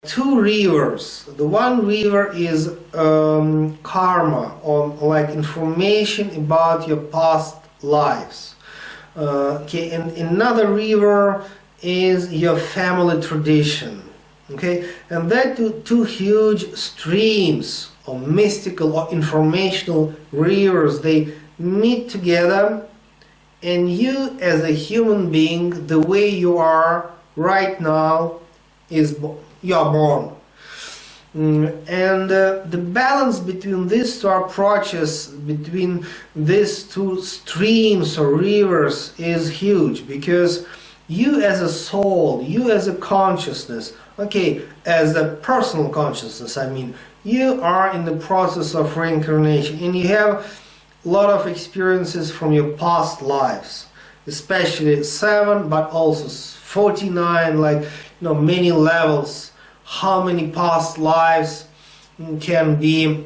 two rivers. The one river is karma, or like information about your past lives. Okay, and another river is your family tradition. Okay, and that two huge streams or mystical or informational rivers, they meet together, and you as a human being, the way you are right now, you are born. And the balance between these two approaches, between these two streams or rivers, is huge, because you as a soul, you as a consciousness, okay, as a personal consciousness, I mean, you are in the process of reincarnation, and you have a lot of experiences from your past lives, especially 7, but also 49, like, many levels. How many past lives can be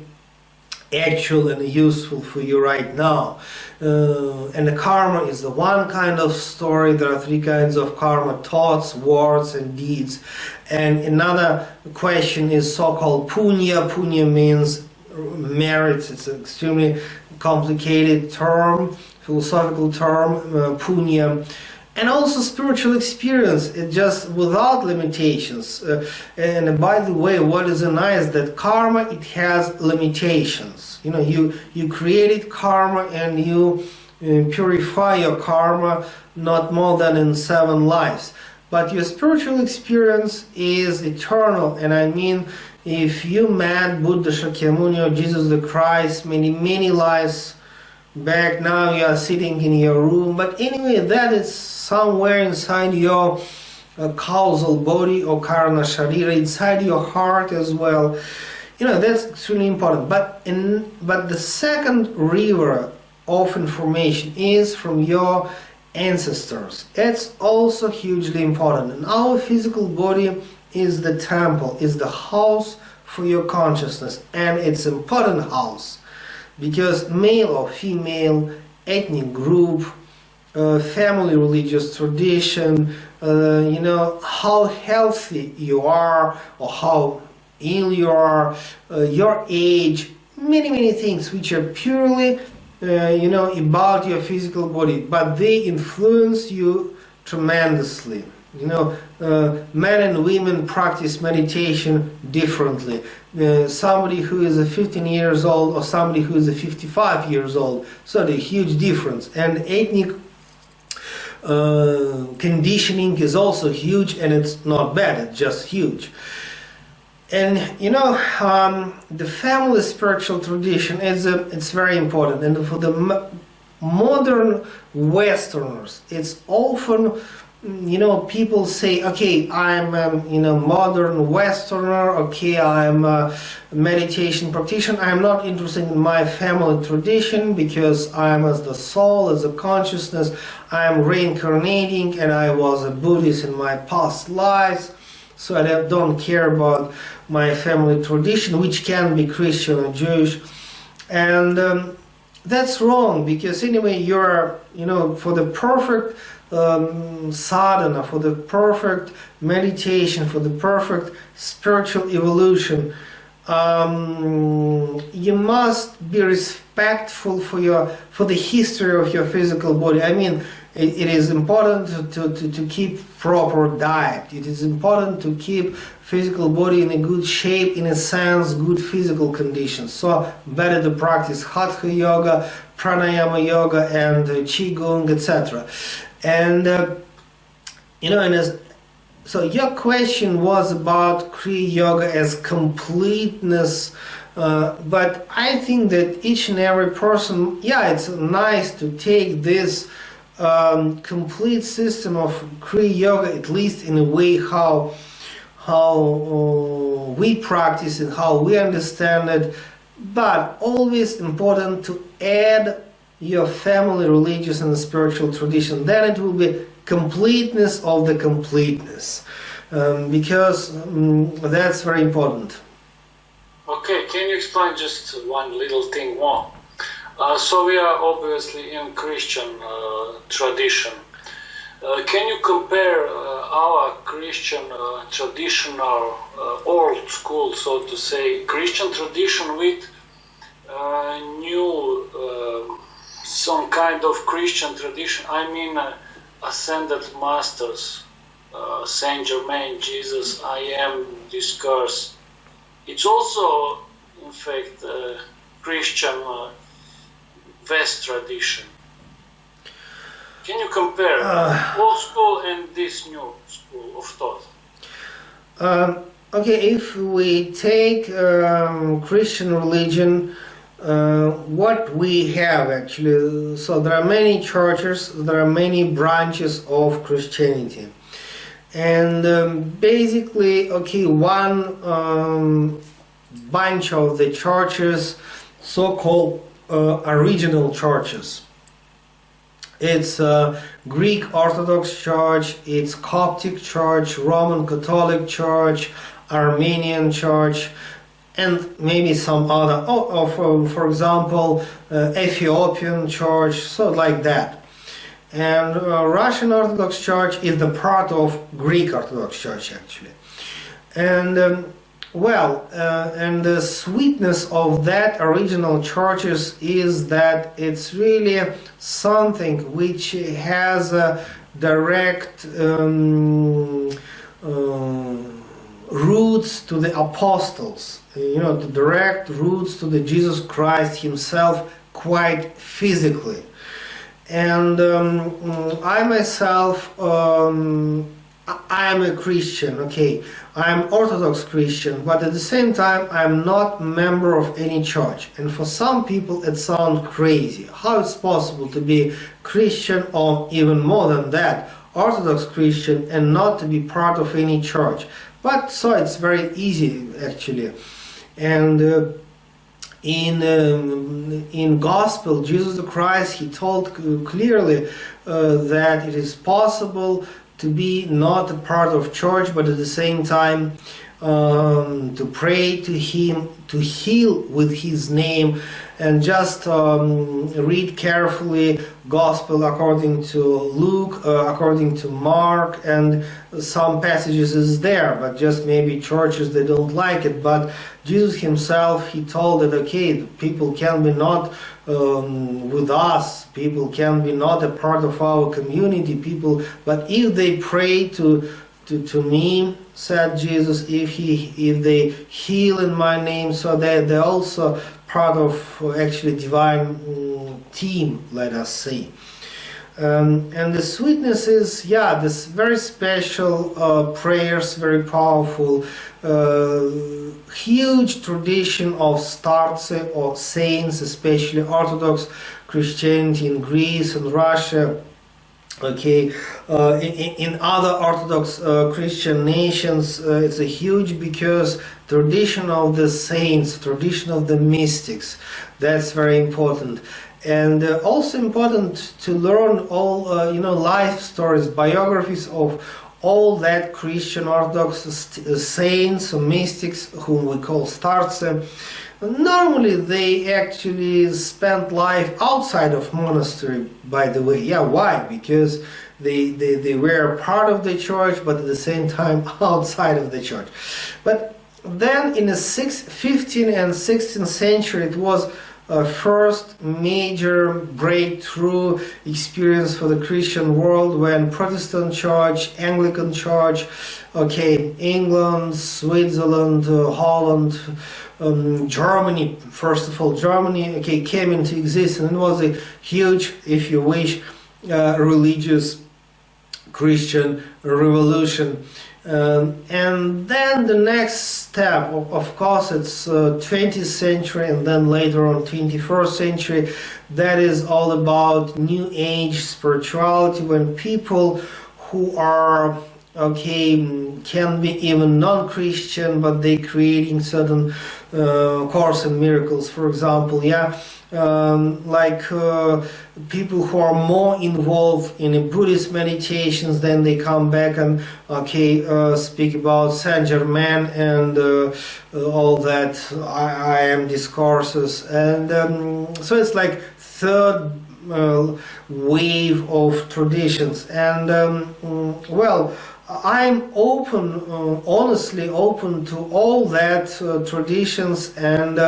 actual and useful for you right now. And the karma is the one kind of story. There are 3 kinds of karma: thoughts, words, and deeds. And another question is so-called punya. Punya means merits. It's an extremely complicated term, philosophical term, punya. And also spiritual experience, it just without limitations. And by the way, what is nice, that karma, it has limitations. You created karma, and you purify your karma not more than in 7 lives. But your spiritual experience is eternal. And I mean, if you met Buddha Shakyamuni or Jesus the Christ many lives back, now you are sitting in your room, but anyway, that is somewhere inside your causal body or karana sharira, inside your heart as well. That's extremely important. But the second river of information is from your ancestors. It's also hugely important. And our physical body is the temple, is the house for your consciousness, and it's an important house. Because male or female, ethnic group, family, religious tradition, how healthy you are or how ill you are, your age, many things which are purely, about your physical body, but they influence you tremendously. Men and women practice meditation differently. Somebody who is 15 years old or somebody who is 55 years old, so the huge difference. And ethnic conditioning is also huge, and it's not bad, it's just huge. And the family spiritual tradition it's very important. And for the modern Westerners, it's often, people say, okay, I'm modern Westerner, okay, I'm a meditation practitioner, I'm not interested in my family tradition because I'm as the soul, as a consciousness, I'm reincarnating and I was a Buddhist in my past lives, so I don't care about my family tradition, which can be Christian or Jewish. And that's wrong, because anyway, you're, for the perfect sadhana, for the perfect meditation, for the perfect spiritual evolution, you must be respectful for the history of your physical body. I mean, it is important to keep proper diet. It is important to keep physical body in a good shape, in a sense, good physical conditions. So better to practice Hatha Yoga, Pranayama Yoga, and Qigong, etc. And so your question was about Kriya Yoga as completeness, but I think that each and every person, it's nice to take this complete system of Kriya Yoga, at least in a way how we practice it, how we understand it, but always important to add your family, religious and spiritual tradition. Then it will be completeness of the completeness, because that's very important. Okay, can you explain just one little thing more? So we are obviously in Christian tradition. Can you compare our Christian traditional old school, so to say, Christian tradition with new some kind of Christian tradition. I mean, ascended masters, Saint Germain, Jesus, I am discourse. It's also, in fact, Christian West tradition. Can you compare old school and this new school of thought? Okay, if we take Christian religion, what we have actually, so there are many churches, there are many branches of Christianity, and basically, okay, one bunch of the churches, so-called original churches. It's Greek Orthodox Church, it's Coptic Church, Roman Catholic Church, Armenian Church, and maybe some other, for example, Ethiopian Church, so like that. And Russian Orthodox Church is the part of Greek Orthodox Church actually. And and the sweetness of that original churches is that it's really something which has a direct roots to the apostles, the direct roots to the Jesus Christ himself, quite physically. And I myself, I'm a Christian, okay, I'm Orthodox Christian, but at the same time I'm not a member of any church. And for some people it sounds crazy. How it's possible to be Christian, or even more than that, Orthodox Christian, and not to be part of any church? But so it's very easy actually. And in Gospel, Jesus Christ, he told clearly that it is possible to be not a part of church, but at the same time to pray to him, to heal with his name, and just read carefully Gospel according to Luke, according to Mark, and some passages is there, but just maybe churches, they don't like it. But Jesus himself, he told that, okay, people can be not with us, people can be not a part of our community, people, but if they pray to me, said Jesus, if they heal in my name, so they're also part of actually divine team, let us say. And the sweetness is, this very special prayers, very powerful, huge tradition of starce or saints, especially Orthodox Christianity in Greece and Russia. Okay, in other Orthodox Christian nations, it's a huge, because tradition of the saints, tradition of the mystics, that's very important. And also important to learn all life stories, biographies of all that Christian Orthodox saints or mystics, whom we call starce. Normally they actually spent life outside of monastery, by the way. Why? Because they were part of the church, but at the same time outside of the church. But then in the 15th and 16th century, it was a first major breakthrough experience for the Christian world, when Protestant Church, Anglican Church, okay, England, Switzerland, Holland, Germany, first of all, Germany, okay, came into existence. It was a huge, if you wish, religious Christian revolution. And then the next step, of course, it's 20th century, and then later on 21st century, that is all about New Age spirituality, when people who are, okay, can be even non-Christian, but they creating certain Course in Miracles, for example, people who are more involved in Buddhist meditations, then they come back and speak about Saint Germain and all that I am discourses, and so it's like third wave of traditions. And I'm open, honestly open to all that traditions, and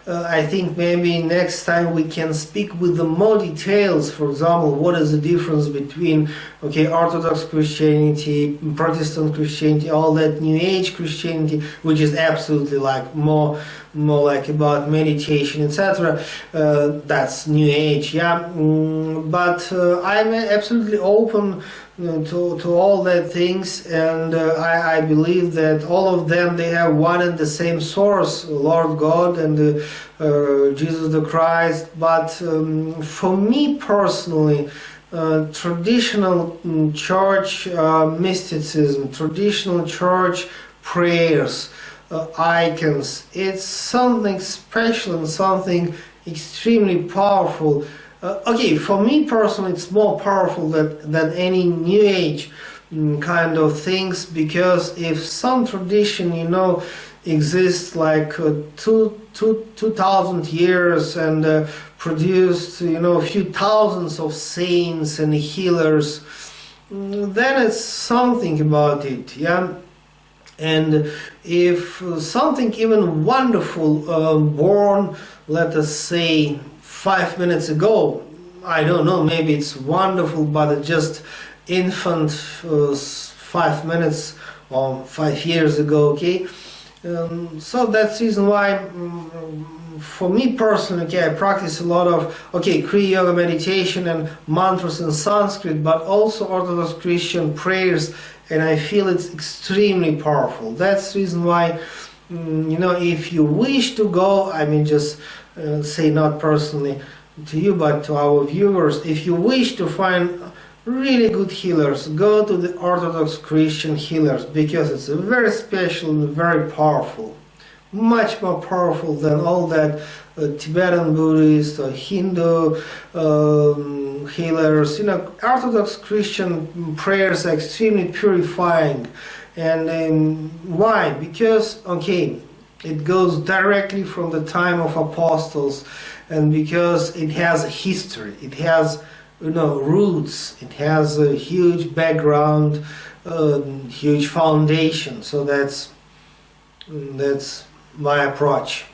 I think maybe next time we can speak with the more details. For example, what is the difference between Orthodox Christianity, Protestant Christianity, all that New Age Christianity, which is absolutely like more like about meditation, etc. That's New Age, yeah. But I'm absolutely open to all that things, and I believe that all of them, they have one and the same source, Lord God and Jesus the Christ. But for me personally, traditional church mysticism, traditional church prayers, icons, it's something special and something extremely powerful. For me personally, it's more powerful than any New Age kind of things, because if some tradition, exists like 2,000 years and produced, a few thousands of saints and healers, then it's something about it, yeah. And if something even wonderful born, let us say, 5 minutes ago, I don't know, maybe it's wonderful, but it's just infant 5 minutes or 5 years ago, okay? So that's the reason why, for me personally, I practice a lot of, Kriya Yoga meditation and mantras in Sanskrit, but also Orthodox Christian prayers, and I feel it's extremely powerful. That's the reason why, if you wish to go, I mean, just say not personally to you, but to our viewers, if you wish to find really good healers, go to the Orthodox Christian healers, because it's very special and very powerful, much more powerful than all that Tibetan Buddhist or Hindu healers. Orthodox Christian prayers are extremely purifying. And why? Because it goes directly from the time of apostles, and because it has a history, it has roots, it has a huge background, huge foundation. So that's my approach.